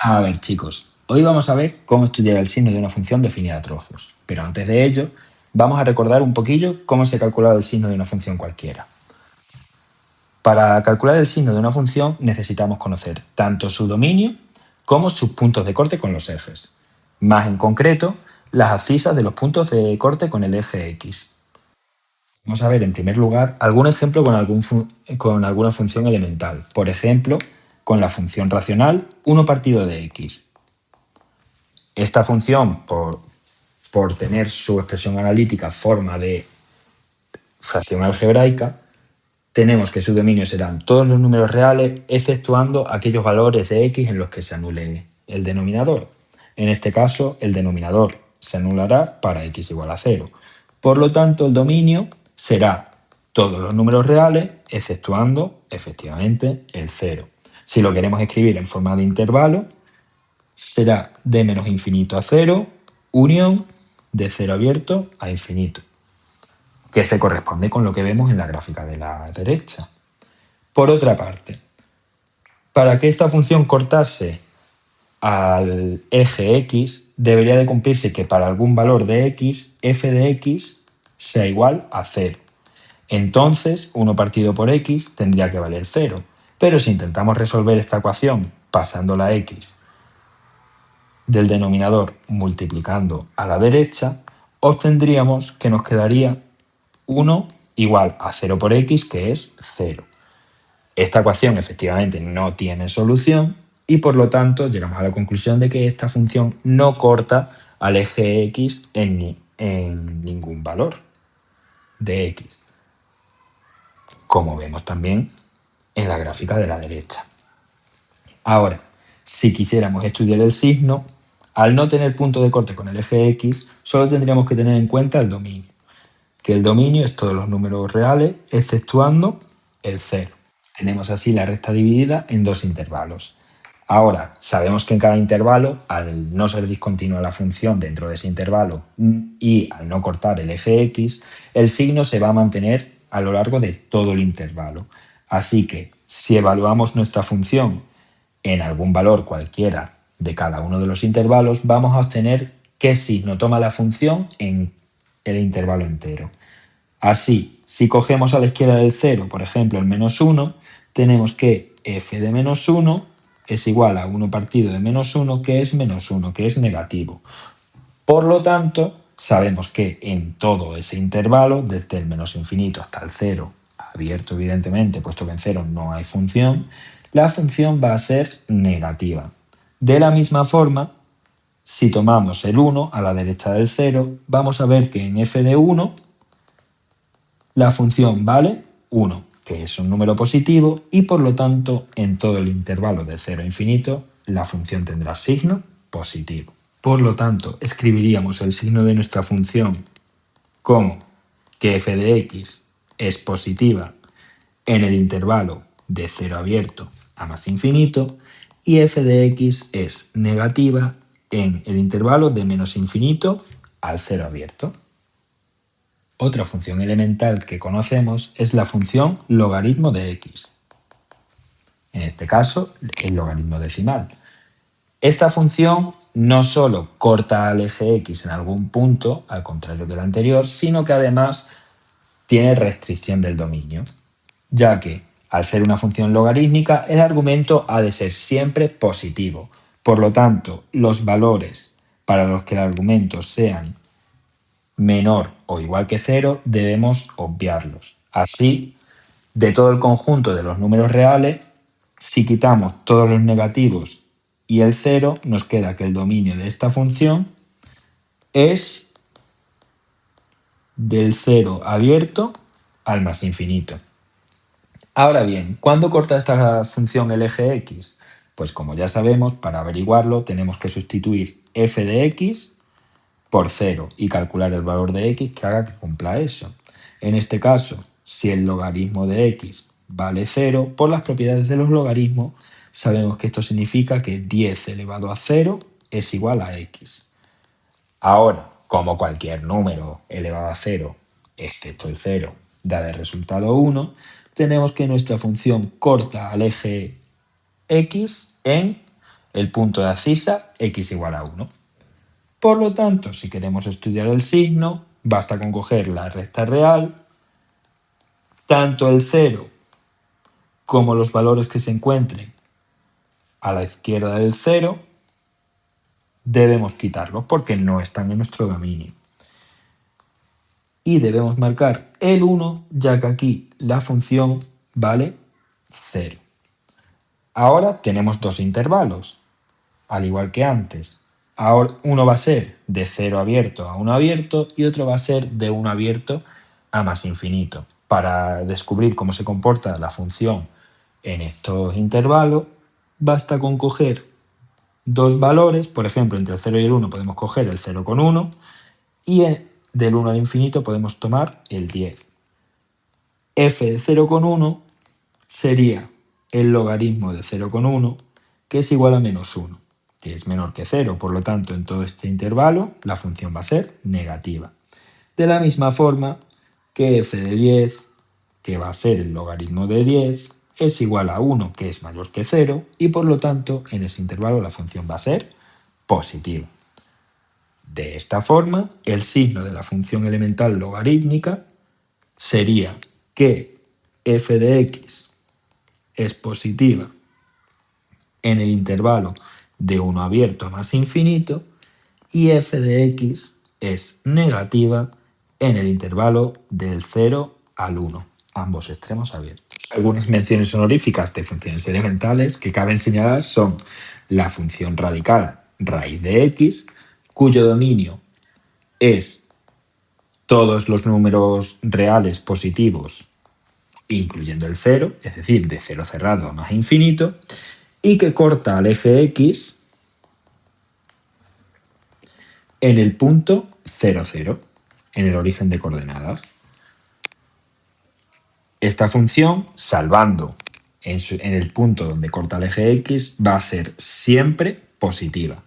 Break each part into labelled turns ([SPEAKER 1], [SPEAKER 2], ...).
[SPEAKER 1] A ver, chicos, hoy vamos a ver cómo estudiar el signo de una función definida a trozos. Pero antes de ello, vamos a recordar un poquillo cómo se calcula el signo de una función cualquiera. Para calcular el signo de una función necesitamos conocer tanto su dominio como sus puntos de corte con los ejes. Más en concreto, las abscisas de los puntos de corte con el eje X. Vamos a ver, en primer lugar, algún ejemplo con alguna función elemental. Por ejemplo, con la función racional 1 partido de x. Esta función, por tener su expresión analítica forma de fracción algebraica, tenemos que su dominio serán todos los números reales, exceptuando aquellos valores de x en los que se anule el denominador. En este caso, el denominador se anulará para x igual a 0. Por lo tanto, el dominio será todos los números reales, exceptuando, efectivamente, el 0. Si lo queremos escribir en forma de intervalo, será de menos infinito a 0, unión de 0 abierto a infinito, que se corresponde con lo que vemos en la gráfica de la derecha. Por otra parte, para que esta función cortase al eje x, debería de cumplirse que para algún valor de x, f de x sea igual a 0. Entonces, 1 partido por x tendría que valer 0. Pero si intentamos resolver esta ecuación pasando la x del denominador multiplicando a la derecha, obtendríamos que nos quedaría 1 igual a 0 por x, que es 0. Esta ecuación efectivamente no tiene solución y por lo tanto llegamos a la conclusión de que esta función no corta al eje x en ningún valor de x, como vemos también en la gráfica de la derecha. Ahora, si quisiéramos estudiar el signo, al no tener punto de corte con el eje x, solo tendríamos que tener en cuenta el dominio, que el dominio es todos los números reales, exceptuando el 0. Tenemos así la recta dividida en dos intervalos. Ahora, sabemos que en cada intervalo, al no ser discontinua la función dentro de ese intervalo y al no cortar el eje x, el signo se va a mantener a lo largo de todo el intervalo. Así que, si evaluamos nuestra función en algún valor cualquiera de cada uno de los intervalos, vamos a obtener qué signo toma la función en el intervalo entero. Así, si cogemos a la izquierda del 0, por ejemplo, el menos 1, tenemos que f de menos 1 es igual a 1 partido de menos 1, que es menos 1, que es negativo. Por lo tanto, sabemos que en todo ese intervalo, desde el menos infinito hasta el 0, abierto evidentemente, puesto que en 0 no hay función, la función va a ser negativa. De la misma forma, si tomamos el 1 a la derecha del 0, vamos a ver que en f de 1 la función vale 1, que es un número positivo, y por lo tanto, en todo el intervalo de 0 a infinito, la función tendrá signo positivo. Por lo tanto, escribiríamos el signo de nuestra función como que f de x es positiva en el intervalo de 0 abierto a más infinito y f de x es negativa en el intervalo de menos infinito al 0 abierto. Otra función elemental que conocemos es la función logaritmo de x. En este caso, el logaritmo decimal. Esta función no solo corta al eje x en algún punto, al contrario que la anterior, sino que además tiene restricción del dominio, ya que, al ser una función logarítmica, el argumento ha de ser siempre positivo. Por lo tanto, los valores para los que el argumento sean menor o igual que 0, debemos obviarlos. Así, de todo el conjunto de los números reales, si quitamos todos los negativos y el 0, nos queda que el dominio de esta función es del 0 abierto al más infinito. Ahora bien, ¿cuándo corta esta función el eje x? Pues como ya sabemos, para averiguarlo tenemos que sustituir f de x por 0 y calcular el valor de x que haga que cumpla eso. En este caso, si el logaritmo de x vale 0, por las propiedades de los logaritmos, sabemos que esto significa que 10 elevado a 0 es igual a x. Ahora, como cualquier número elevado a 0, excepto el 0, da de resultado 1, tenemos que nuestra función corta al eje x en el punto de abscisa x igual a 1. Por lo tanto, si queremos estudiar el signo, basta con coger la recta real, tanto el 0 como los valores que se encuentren a la izquierda del 0, debemos quitarlos porque no están en nuestro dominio. Y debemos marcar el 1, ya que aquí la función vale 0. Ahora tenemos dos intervalos, al igual que antes. Ahora uno va a ser de 0 abierto a 1 abierto y otro va a ser de 1 abierto a más infinito. Para descubrir cómo se comporta la función en estos intervalos, basta con coger dos valores, por ejemplo, entre el 0 y el 1 podemos coger el 0,1 y del 1 al infinito podemos tomar el 10. F de 0,1 sería el logaritmo de 0,1, que es igual a menos 1, que es menor que 0. Por lo tanto, en todo este intervalo la función va a ser negativa. De la misma forma que f de 10, que va a ser el logaritmo de 10, es igual a 1, que es mayor que 0, y por lo tanto en ese intervalo la función va a ser positiva. De esta forma, el signo de la función elemental logarítmica sería que f de x es positiva en el intervalo de 1 abierto a más infinito y f de x es negativa en el intervalo del 0 al 1, ambos extremos abiertos. Algunas menciones honoríficas de funciones elementales que caben señalar son la función radical raíz de x, cuyo dominio es todos los números reales positivos, incluyendo el 0, es decir, de 0 cerrado a más infinito, y que corta al eje x en el punto 0, 0, en el origen de coordenadas. Esta función, salvando en el punto donde corta el eje x, va a ser siempre positiva.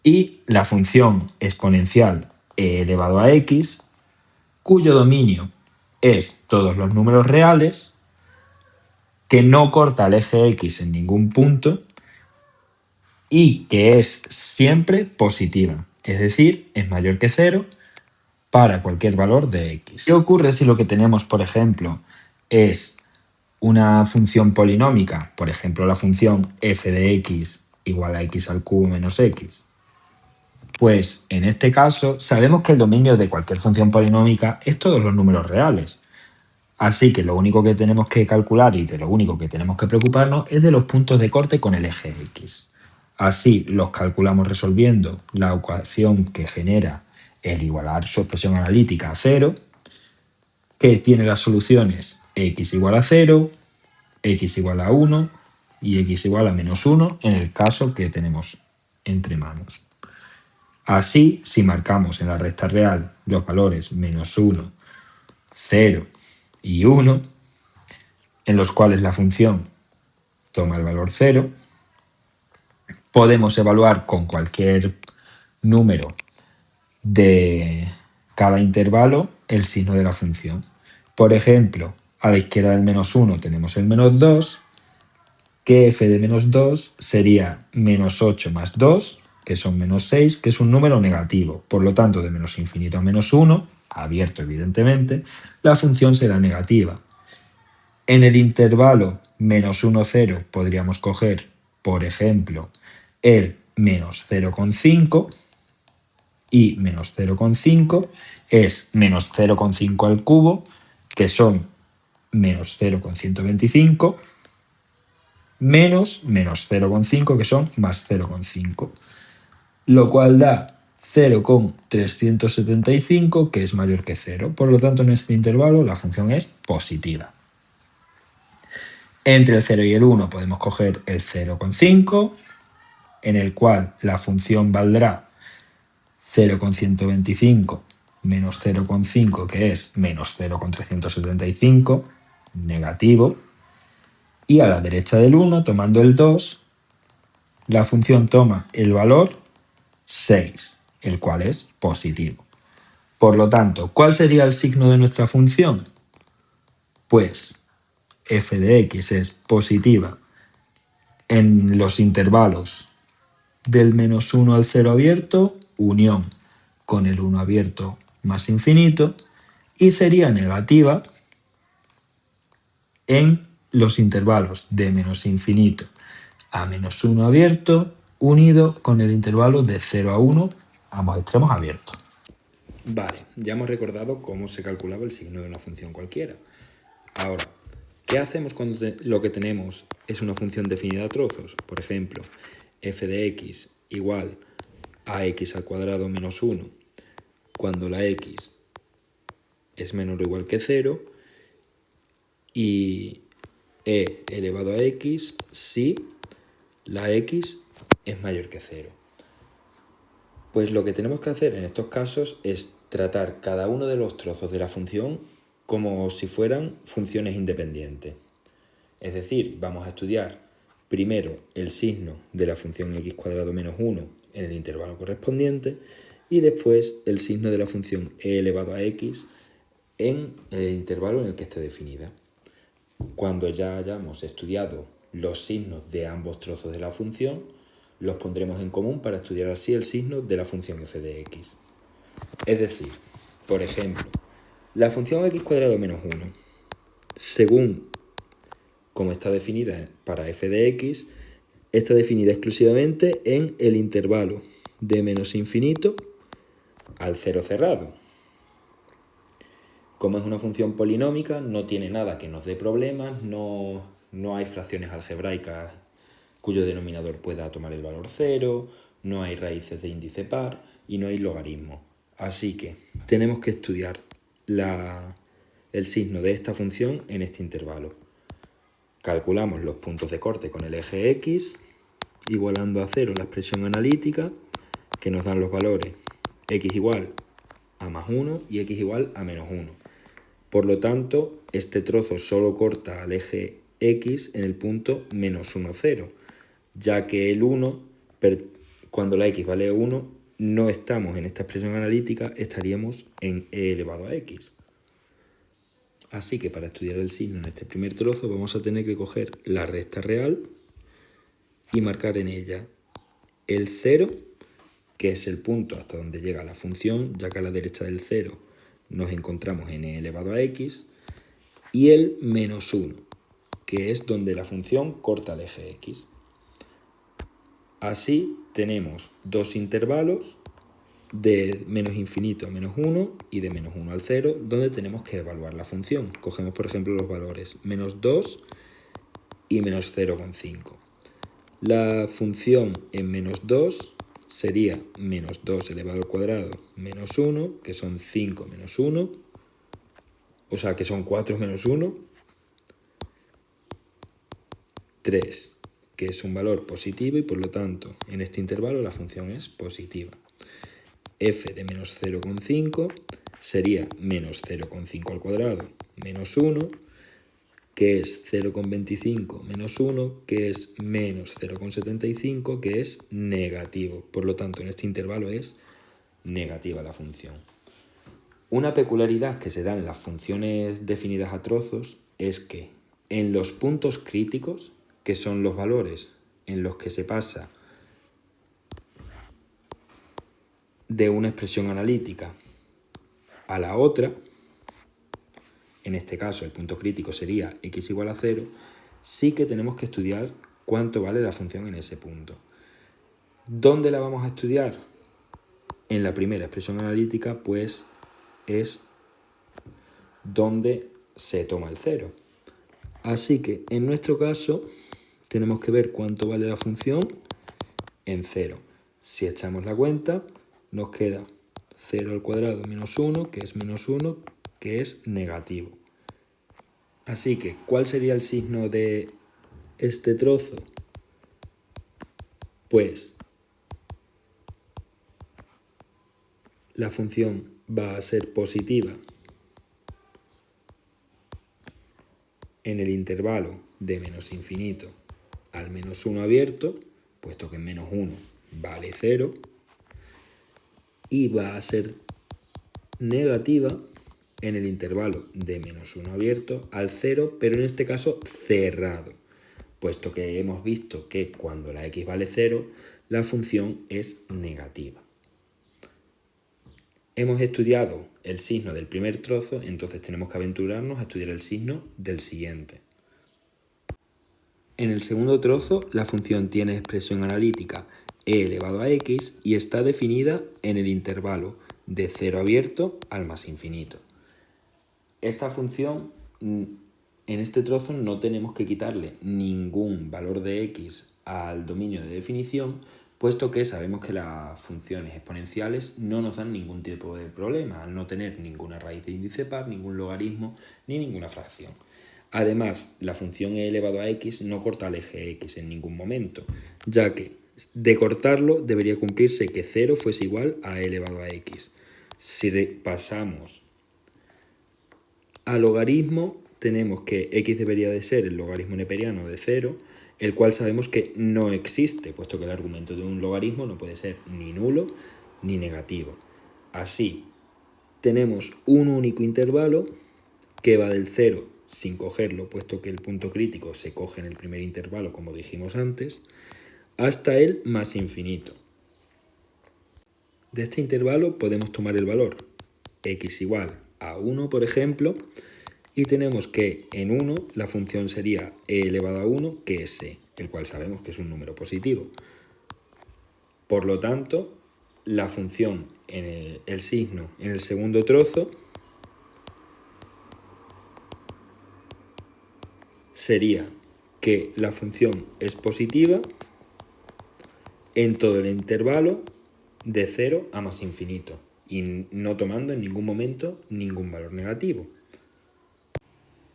[SPEAKER 1] Y la función exponencial e elevado a x, cuyo dominio es todos los números reales, que no corta el eje x en ningún punto y que es siempre positiva, es decir, es mayor que 0 para cualquier valor de x. ¿Qué ocurre si lo que tenemos, por ejemplo, es una función polinómica, por ejemplo, la función f de x igual a x al cubo menos x? Pues en este caso sabemos que el dominio de cualquier función polinómica es todos los números reales. Así que lo único que tenemos que calcular y de lo único que tenemos que preocuparnos es de los puntos de corte con el eje x. Así los calculamos resolviendo la ecuación que genera el igualar su expresión analítica a 0, que tiene las soluciones x igual a 0, x igual a 1 y x igual a menos 1 en el caso que tenemos entre manos. Así, si marcamos en la recta real los valores menos 1, 0 y 1, en los cuales la función toma el valor 0, podemos evaluar con cualquier número de cada intervalo el signo de la función. Por ejemplo, a la izquierda del menos 1 tenemos el menos 2, que f de menos 2 sería menos 8 más 2, que son menos 6, que es un número negativo. Por lo tanto, de menos infinito a menos 1, abierto evidentemente, la función será negativa. En el intervalo menos 1, 0 podríamos coger, por ejemplo, el menos 0,5 y menos 0,5 es menos 0,5 al cubo, que son menos 0,125, menos 0,5, que son más 0,5, lo cual da 0,375, que es mayor que 0. Por lo tanto, en este intervalo la función es positiva. Entre el 0 y el 1 podemos coger el 0,5, en el cual la función valdrá 0,125 menos 0,5, que es menos 0,375, negativo. Y a la derecha del 1, tomando el 2, la función toma el valor 6, el cual es positivo. Por lo tanto, ¿cuál sería el signo de nuestra función? Pues f de x es positiva en los intervalos del -1 al 0 abierto, unión con el 1 abierto más infinito, y sería negativa en los intervalos de menos infinito a -1 abierto, unido con el intervalo de 0 a 1, ambos extremos abiertos. Vale, ya hemos recordado cómo se calculaba el signo de una función cualquiera. Ahora, ¿qué hacemos cuando lo que tenemos es una función definida a trozos? Por ejemplo, f de x igual a x al cuadrado menos 1, cuando la x es menor o igual que 0, y e elevado a x si la x es mayor que 0. Pues lo que tenemos que hacer en estos casos es tratar cada uno de los trozos de la función como si fueran funciones independientes. Es decir, vamos a estudiar primero el signo de la función x cuadrado menos 1 en el intervalo correspondiente y después el signo de la función e elevado a x en el intervalo en el que esté definida. Cuando ya hayamos estudiado los signos de ambos trozos de la función, los pondremos en común para estudiar así el signo de la función f de x. Es decir, por ejemplo, la función x cuadrado menos 1, según como está definida para f de x, está definida exclusivamente en el intervalo de menos infinito al 0 cerrado. Como es una función polinómica, no tiene nada que nos dé problemas, no hay fracciones algebraicas cuyo denominador pueda tomar el valor 0, no hay raíces de índice par y no hay logaritmo. Así que tenemos que estudiar el signo de esta función en este intervalo. Calculamos los puntos de corte con el eje x, igualando a 0 la expresión analítica, que nos dan los valores x igual a más 1 y x igual a menos 1. Por lo tanto, este trozo solo corta al eje x en el punto menos 1, 0, ya que el 1, cuando la x vale 1, no estamos en esta expresión analítica, estaríamos en e elevado a x. Así que para estudiar el signo en este primer trozo vamos a tener que coger la recta real y marcar en ella el 0, que es el punto hasta donde llega la función, ya que a la derecha del 0 nos encontramos en e elevado a x, y el menos 1, que es donde la función corta el eje x. Así tenemos dos intervalos de menos infinito a menos 1 y de menos 1 al 0, donde tenemos que evaluar la función. Cogemos, por ejemplo, los valores menos 2 y menos 0,5. La función en menos 2 sería menos 2 elevado al cuadrado menos 1, que son 5 menos 1, o sea que son 4 menos 1, 3, que es un valor positivo y por lo tanto en este intervalo la función es positiva. F de menos 0,5 sería menos 0,5 al cuadrado menos 1, que es 0,25 menos 1, que es menos 0,75, que es negativo. Por lo tanto, en este intervalo es negativa la función. Una peculiaridad que se da en las funciones definidas a trozos es que en los puntos críticos, que son los valores en los que se pasa de una expresión analítica a la otra, en este caso el punto crítico sería x igual a 0, sí que tenemos que estudiar cuánto vale la función en ese punto. ¿Dónde la vamos a estudiar? En la primera expresión analítica, pues es donde se toma el 0. Así que en nuestro caso tenemos que ver cuánto vale la función en 0. Si echamos la cuenta, nos queda 0 al cuadrado menos 1, que es menos 1, que es negativo. Así que, ¿cuál sería el signo de este trozo? Pues la función va a ser positiva en el intervalo de menos infinito al menos 1 abierto, puesto que en menos 1 vale 0, y va a ser negativa en el intervalo de menos 1 abierto al 0, pero en este caso cerrado. puesto que hemos visto que cuando la x vale 0, la función es negativa. Hemos estudiado el signo del primer trozo, entonces tenemos que aventurarnos a estudiar el signo del siguiente. En el segundo trozo, la función tiene expresión analítica e elevado a x y está definida en el intervalo de 0 abierto al más infinito. Esta función, en este trozo no tenemos que quitarle ningún valor de x al dominio de definición, puesto que sabemos que las funciones exponenciales no nos dan ningún tipo de problema, al no tener ninguna raíz de índice par, ningún logaritmo ni ninguna fracción. Además, la función e elevado a x no corta al eje x en ningún momento, ya que de cortarlo debería cumplirse que 0 fuese igual a e elevado a x. Si pasamos al logarismo, tenemos que x debería de ser el logaritmo neperiano de 0, el cual sabemos que no existe, puesto que el argumento de un logaritmo no puede ser ni nulo ni negativo. Así, tenemos un único intervalo que va del 0 sin cogerlo, puesto que el punto crítico se coge en el primer intervalo, como dijimos antes, hasta el más infinito. De este intervalo podemos tomar el valor x igual a 1, por ejemplo, y tenemos que en 1 la función sería e elevado a 1, que es e, el cual sabemos que es un número positivo. Por lo tanto, la función en el signo en el segundo trozo sería que la función es positiva en todo el intervalo de 0 a más infinito y no tomando en ningún momento ningún valor negativo.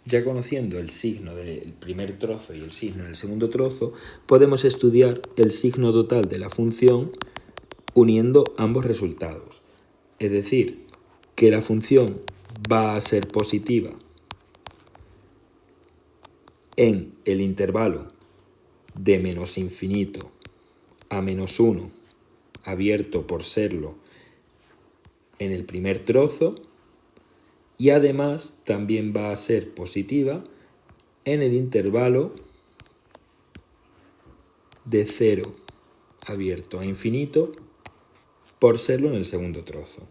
[SPEAKER 1] Ya conociendo el signo del primer trozo y el signo del segundo trozo, podemos estudiar el signo total de la función uniendo ambos resultados. Es decir, que la función va a ser positiva en el intervalo de menos infinito a menos 1, abierto por serlo en el primer trozo, y además también va a ser positiva en el intervalo de 0 abierto a infinito por serlo en el segundo trozo.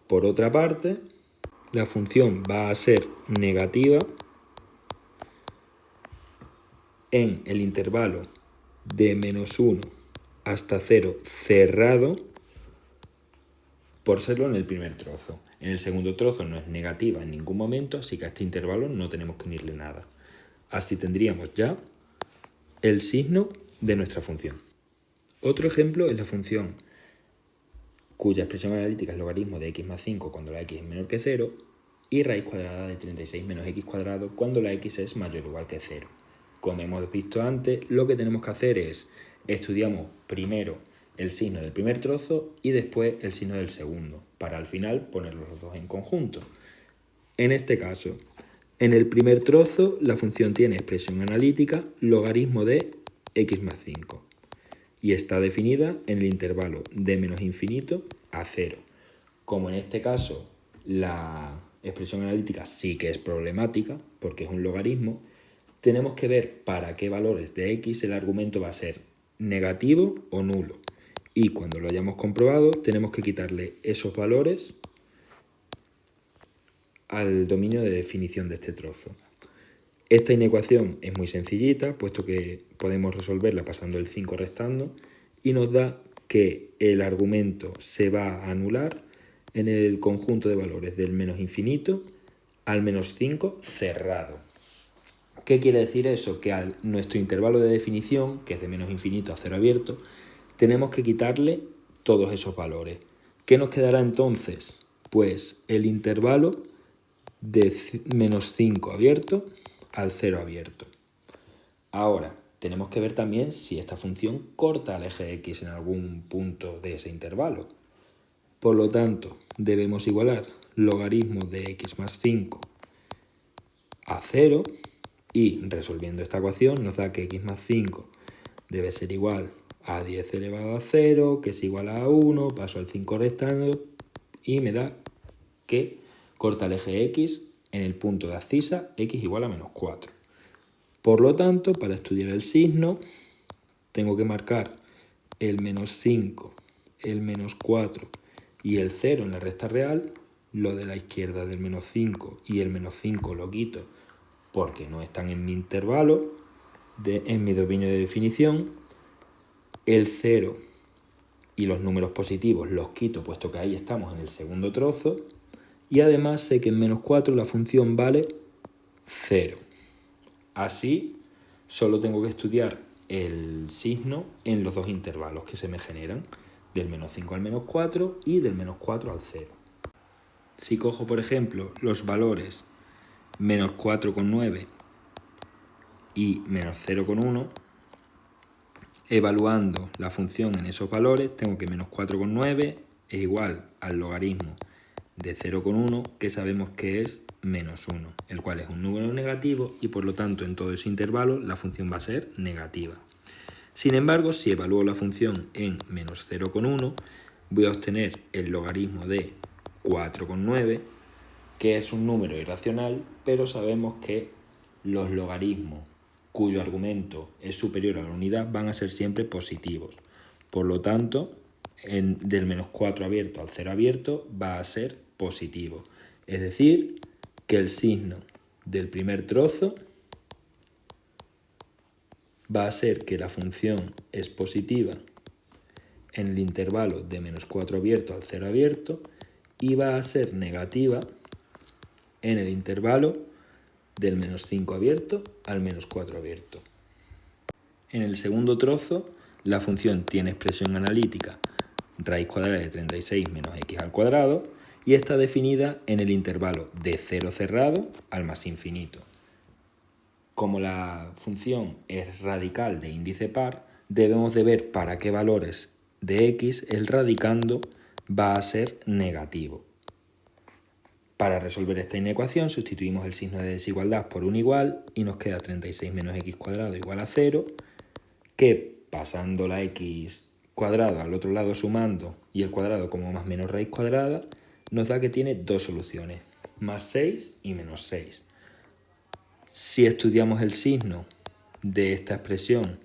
[SPEAKER 1] Por otra parte, la función va a ser negativa en el intervalo de menos 1 hasta 0 cerrado por serlo en el primer trozo. En el segundo trozo no es negativa en ningún momento, así que a este intervalo no tenemos que unirle nada. Así tendríamos ya el signo de nuestra función. Otro ejemplo es la función cuya expresión analítica es logaritmo de x más 5 cuando la x es menor que 0 y raíz cuadrada de 36 menos x cuadrado cuando la x es mayor o igual que 0. Como hemos visto antes, lo que tenemos que hacer es estudiamos primero el signo del primer trozo y después el signo del segundo, para al final ponerlos los dos en conjunto. En este caso, en el primer trozo la función tiene expresión analítica logaritmo de x más 5 y está definida en el intervalo de menos infinito a 0. Como en este caso la expresión analítica sí que es problemática porque es un logaritmo, tenemos que ver para qué valores de x el argumento va a ser negativo o nulo. Y cuando lo hayamos comprobado, tenemos que quitarle esos valores al dominio de definición de este trozo. Esta inecuación es muy sencillita, puesto que podemos resolverla pasando el 5 restando, y nos da que el argumento se va a anular en el conjunto de valores del menos infinito al menos 5 cerrado. ¿Qué quiere decir eso? Que a nuestro intervalo de definición, que es de menos infinito a 0 abierto, tenemos que quitarle todos esos valores. ¿Qué nos quedará entonces? Pues el intervalo de menos 5 abierto al 0 abierto. Ahora, tenemos que ver también si esta función corta al eje x en algún punto de ese intervalo. Por lo tanto, debemos igualar logaritmo de x más 5 a 0 y resolviendo esta ecuación nos da que x más 5 debe ser igual a 10 elevado a 0, que es igual a 1, paso al 5 restando y me da que corta el eje x en el punto de abscisa x igual a menos 4. Por lo tanto, para estudiar el signo, tengo que marcar el -5, el -4 y el 0 en la recta real. Lo de la izquierda del -5 y el -5 lo quito porque no están en mi intervalo, en mi dominio de definición. El 0 y los números positivos los quito puesto que ahí estamos en el segundo trozo. Y además sé que en -4 la función vale 0. Así, solo tengo que estudiar el signo en los dos intervalos que se me generan, del -5 al -4 y del -4 al 0. Si cojo, por ejemplo, los valores -4,9 y -0,1, evaluando la función en esos valores, tengo que -4,9 es igual al logaritmo de 0,1, que sabemos que es -1, el cual es un número negativo y por lo tanto en todo ese intervalo la función va a ser negativa. Sin embargo, si evalúo la función en -0,1, voy a obtener el logaritmo de 4,9, que es un número irracional, pero sabemos que los logaritmos cuyo argumento es superior a la unidad van a ser siempre positivos. Por lo tanto, del -4 abierto al 0 abierto va a ser positivo. Es decir, que el signo del primer trozo va a ser que la función es positiva en el intervalo de -4 abierto al 0 abierto y va a ser negativa en el intervalo del -5 abierto al -4 abierto. En el segundo trozo, la función tiene expresión analítica raíz cuadrada de 36 menos x al cuadrado y está definida en el intervalo de 0 cerrado al más infinito. Como la función es radical de índice par, debemos de ver para qué valores de x el radicando va a ser negativo. Para resolver esta inecuación sustituimos el signo de desigualdad por un igual y nos queda 36 menos x cuadrado igual a 0, que pasando la x cuadrado al otro lado sumando y el cuadrado como más menos raíz cuadrada, nos da que tiene dos soluciones, más 6 y menos 6. Si estudiamos el signo de esta expresión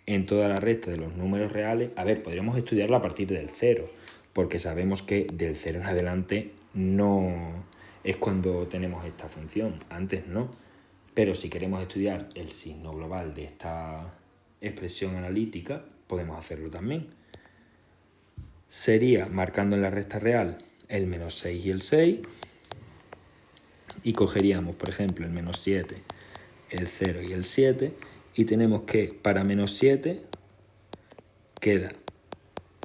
[SPEAKER 1] en toda la recta de los números reales, podríamos estudiarla a partir del 0, porque sabemos que del 0 en adelante no es cuando tenemos esta función, antes no. Pero si queremos estudiar el signo global de esta expresión analítica, podemos hacerlo también. Sería marcando en la recta real el -6 y el 6, y cogeríamos, por ejemplo, el -7, el 0 y el 7, y tenemos que para -7 queda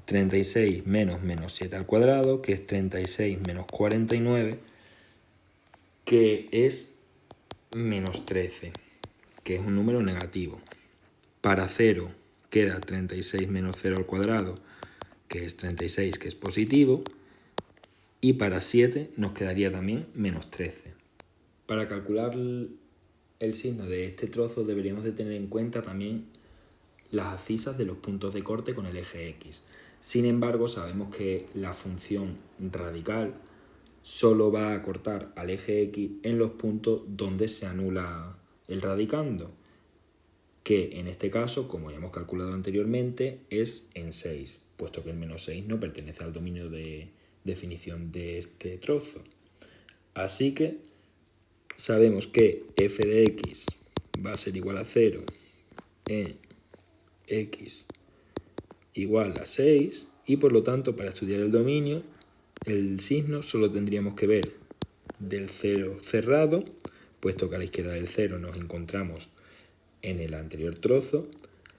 [SPEAKER 1] 36 menos -7 al cuadrado, que es 36 menos 49, que es -13, que es un número negativo. Para 0 queda 36 menos 0 al cuadrado, que es 36, que es positivo. Y para 7 nos quedaría también -13. Para calcular el signo de este trozo deberíamos de tener en cuenta también las abscisas de los puntos de corte con el eje X. Sin embargo, sabemos que la función radical solo va a cortar al eje X en los puntos donde se anula el radicando, que en este caso, como ya hemos calculado anteriormente, es en 6, puesto que el -6 no pertenece al dominio de definición de este trozo. Así que sabemos que f de x va a ser igual a 0 en x igual a 6, y por lo tanto para estudiar el dominio, el signo solo tendríamos que ver del 0 cerrado, puesto que a la izquierda del 0 nos encontramos en el anterior trozo,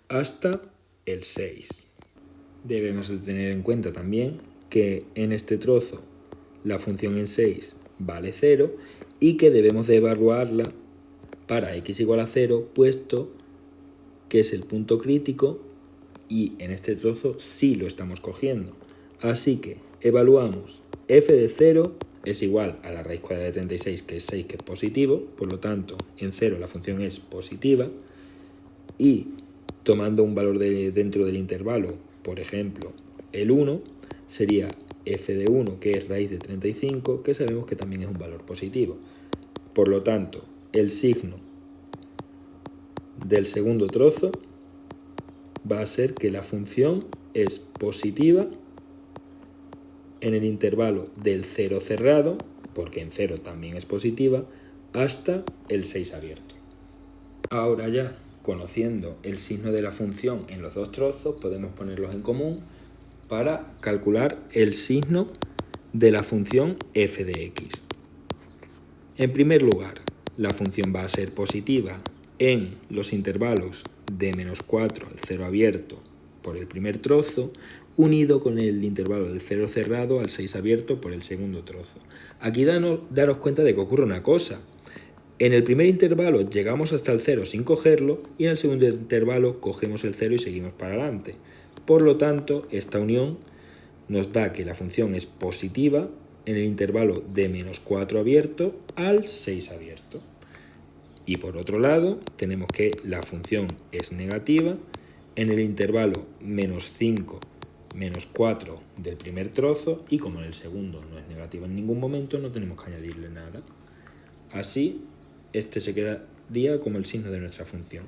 [SPEAKER 1] hasta el 6. Debemos de tener en cuenta también que en este trozo la función en 6 vale 0 y que debemos de evaluarla para x igual a 0, puesto que es el punto crítico y en este trozo sí lo estamos cogiendo. Así que evaluamos f de 0 es igual a la raíz cuadrada de 36, que es 6, que es positivo, por lo tanto en 0 la función es positiva, y tomando un valor dentro del intervalo, por ejemplo el 1, sería f de 1, que es raíz de 35, que sabemos que también es un valor positivo. Por lo tanto, el signo del segundo trozo va a ser que la función es positiva en el intervalo del 0 cerrado, porque en 0 también es positiva, hasta el 6 abierto. Ahora ya, conociendo el signo de la función en los dos trozos, podemos ponerlos en común para calcular el signo de la función f de x. En primer lugar, la función va a ser positiva en los intervalos de -4 al 0 abierto por el primer trozo, unido con el intervalo del 0 cerrado al 6 abierto por el segundo trozo. Aquí daros cuenta de que ocurre una cosa. En el primer intervalo llegamos hasta el 0 sin cogerlo y en el segundo intervalo cogemos el 0 y seguimos para adelante. Por lo tanto, esta unión nos da que la función es positiva en el intervalo de -4 abierto al 6 abierto. Y por otro lado, tenemos que la función es negativa en el intervalo -5, -4 del primer trozo, y como en el segundo no es negativa en ningún momento, no tenemos que añadirle nada. Así, este se quedaría como el signo de nuestra función.